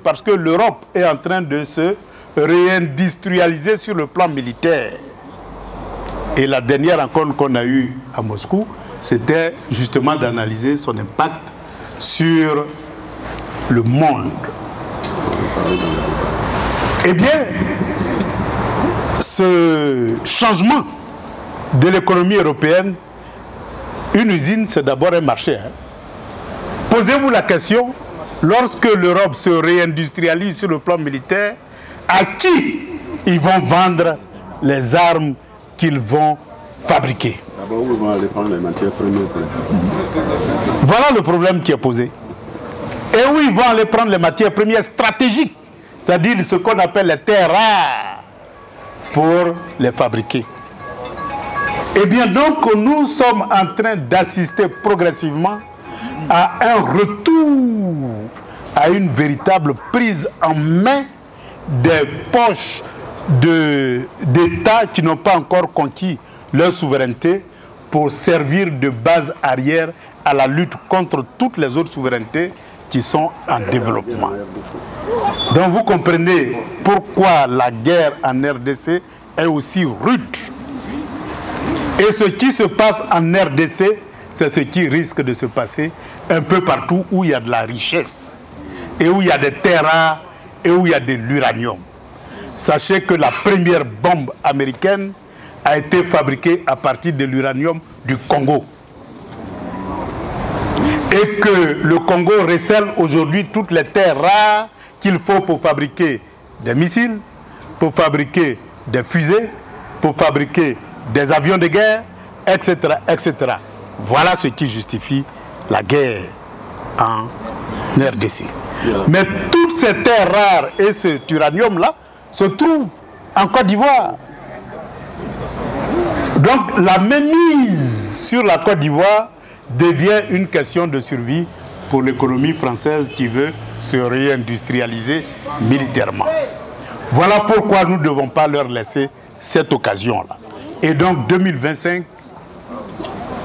parce que l'Europe est en train de se réindustrialiser sur le plan militaire. Et la dernière rencontre qu'on a eue à Moscou, c'était justement d'analyser son impact sur le monde. Eh bien, ce changement de l'économie européenne, une usine, c'est d'abord un marché. Hein. Posez-vous la question, lorsque l'Europe se réindustrialise sur le plan militaire, à qui ils vont vendre les armes qu'ils vont fabriquer? D'abord, où ils vont aller prendre les matières premières. Voilà le problème qui est posé. Et où ils vont aller prendre les matières premières stratégiques, c'est-à-dire ce qu'on appelle les terres rares, pour les fabriquer. Eh bien donc, nous sommes en train d'assister progressivement à un retour, à une véritable prise en main des poches d'États qui n'ont pas encore conquis leur souveraineté pour servir de base arrière à la lutte contre toutes les autres souverainetés qui sont en développement. Donc vous comprenez pourquoi la guerre en RDC est aussi rude. Et ce qui se passe en RDC, c'est ce qui risque de se passer un peu partout où il y a de la richesse, et où il y a des terres rares, et où il y a de l'uranium. Sachez que la première bombe américaine a été fabriquée à partir de l'uranium du Congo. Et que le Congo recèle aujourd'hui toutes les terres rares qu'il faut pour fabriquer des missiles, pour fabriquer des fusées, pour fabriquer des avions de guerre, etc., etc. Voilà ce qui justifie la guerre en RDC. Mais toutes ces terres rares et cet uranium-là se trouvent en Côte d'Ivoire. Donc la mainmise sur la Côte d'Ivoire devient une question de survie pour l'économie française qui veut se réindustrialiser militairement. Voilà pourquoi nous ne devons pas leur laisser cette occasion-là. Et donc 2025,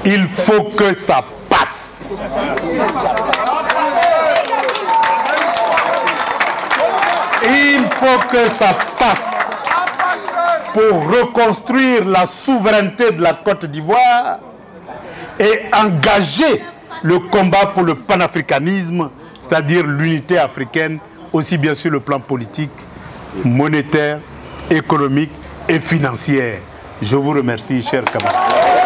il faut que ça passe. Il faut que ça passe pour reconstruire la souveraineté de la Côte d'Ivoire et engager le combat pour le panafricanisme, c'est-à-dire l'unité africaine, aussi bien sur le plan politique, monétaire, économique et financier. Je vous remercie, chers camarades.